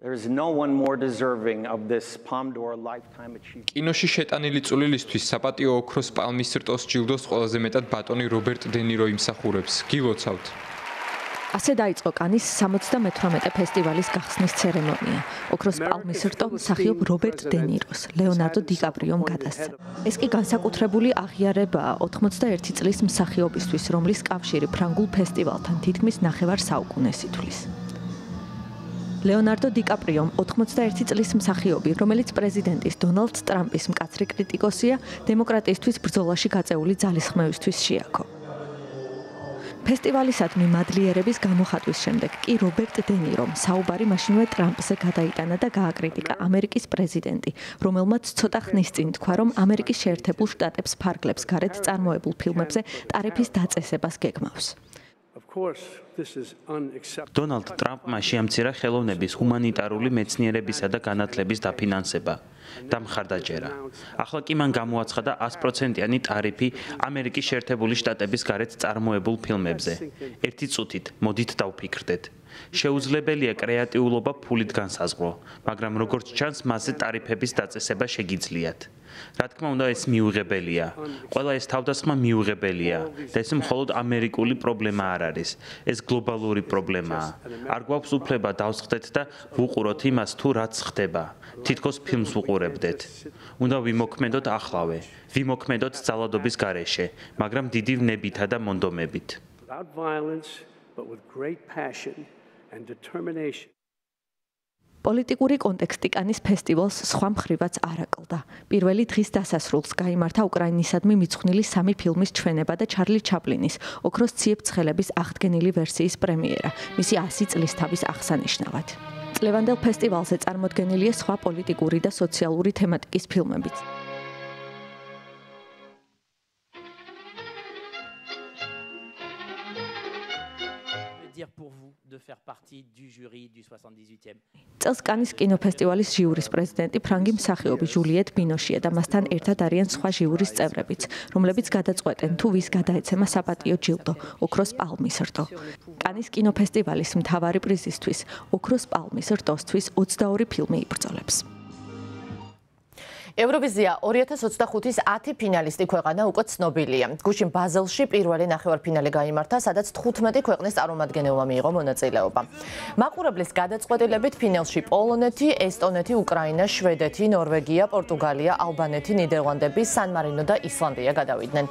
There is no one more deserving of this Palme d'Or lifetime achievement. კინოში შეტანილი წვლილისთვის საპატიო ოქროს პალმის რტოს ჯილდოს ყველაზე მეტად ბატონი რობერტ დე ნირო იმსახურებს. გილოცავთ. ასე დაიწყო კანის 78 ფესტივალის გახსნის ცერემონია. ოქროს პალმის რტო მსახიობ რობერტ დე ნიროს, ლეონარდო დიკაპრიომ გადასცა. ეს კი განსაკუთრებული აღიარებაა 81 წლის მსახიობისთვის, რომლის კავშირი ფრანგულ ფესტივალთან თითქმის ნახევარ საუკუნეს ითვლის. ლეონარდო დიკაპრიომ 81 წლის მსახიობი, რომელიც პრეზიდენტის დონალდ ტრამპის მკაცრი კრიტიკოსია, დემოკრატიისთვის ბრძოლაში გაწეული ძალისხმევისთვის შეაქო. ფესტივალისადმი მადლიერების გამოხატვის შემდეგ კი რობერტ დე ნირომ საუბარი მაშინვე ტრამპზე გადაიტანა და გააკრიტიკა ამერიკის პრეზიდენტი, რომელმაც ცოტა ხნის წინ თქვა, რომ ამერიკის შეერთებულ შტატებს ფარგლებს გარეთ წარმოებულ ფილმებზე ტარიფის დაწესებას გეგმავს. დონალდ ტრამპმა შეამცირა ხელოვნების ჰუმანიტარული მეცნიერებისა და განათლების დაფინანსება და მხარდაჭერა. ახლა კი მან გამოაცხადა 100%-იანი ტარიფი ამერიკის შეერთებული შტატების გარეთ წარმოებულ ფილმებზე. ერთი წუთით მოდით დავფიქრდეთ. შეუძლებელია კრეატიულობა ფულით განსაზღვრო, მაგრამ როგორც ჩანს, მასზე ტარიფების დაწესება შეგიძლიათ. რა თქმა უნდა, ეს მიუღებელია. ყველა ეს თავდასხმა მიუღებელია და ეს მხოლოდ ამერიკული პრობლემა არ არის. ეს გლობალური პრობლემაა. არ გვაქვს უფლება დავსხდეთ და ვუყუროთ იმას, თუ რაც ხდება. თითქოს ფილმს ვუყურებდეთ. უნდა ვიმოქმედოთ ახლავე, ვიმოქმედოთ ძალადობის გარეშე, მაგრამ დიდი ვნებითა და მონდომებით. პოლიტიკური კონტექსტი კანის ფესტივალს სხვა მხრივაც არ აკლდა. პირველი დღის დასასრულს გაიმართა უკრაინისადმი მიძღვნილი 3 ფილმის ჩვენება და ჩარლი ჩაპლინის ოქროს ციებ-ცხელების აღდგენილი ვერსიის პრემიერა, მისი 100 წლისთავის აღსანიშნავად. წლევანდელ ფესტივალზე წარმოდგენილია სხვა პოლიტიკური და სოციალური თემატიკის ფილმებიც. წელს კანის კინოფესტივალის ჟიურის პრეზიდენტი ფრანგი მსახიობი ჟულიეტ ბინოშია და მასთან ერთად არიან სხვა ჟიურის წევრებიც, რომლებიც გადაწყვეტენ თუ ვის გადაეცემა საპატიო ჯილდო, ოქროს პალმის რტო. კანის კინოფესტივალის მთავარი პრიზისთვის, ოქროს პალმის რტოსთვის 22 ფილმი იბრძოლებს. ევროვიზია 2025-ის 10 ფინალისტი ქვეყანა უკვე ცნობილია. გუშინ ბაზელში პირველი ნახევარფინალი გაიმართა, სადაც 15 ქვეყნის წარმომადგენელმა მიიღო მონაწილეობა. მაყურებლის გადაწყვეტილებით ფინალში პოლონეთი, ესტონეთი, უკრაინა, შვედეთი, ნორვეგია, პორტუგალია, ალბანეთი, ნიდერლანდები, სან-მარინო და ისლანდია გადავიდნენ.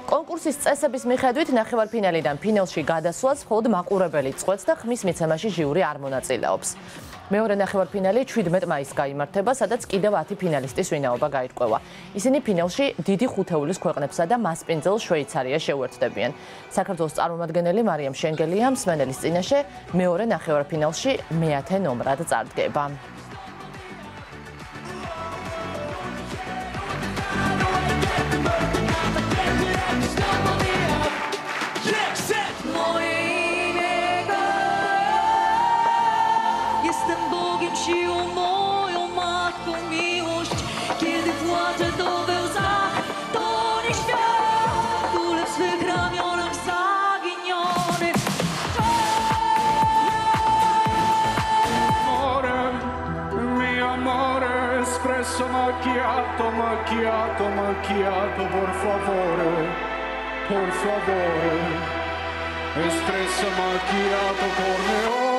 კონკურსის წესების მიხედვით ნახევარფინალიდან ფინალში გადასვლას მხოლოდ მაყურებელი წყვეტს და ხმის მიცემაში ჟიური არ მონაწილეობს. მეორე ნახევარფინალი 17 მაისს გაიმართება, სადაც კიდევ 10 ფინალისტის ვინაობა გაირკვევა. ისინი ფინალში დიდი ხუთეულის ქვეყნებსა და მასპინძელ შვეიცარიას შეუერთდებიან. საქართველოს წარმომადგენელი მარიამ შენგელია მსმენელის წინაშე მეორე ნახევარფინალში მე-10 ნომრად წარდგება. Macchiato, macchiato, macchiato, por favore, espresso macchiato con me.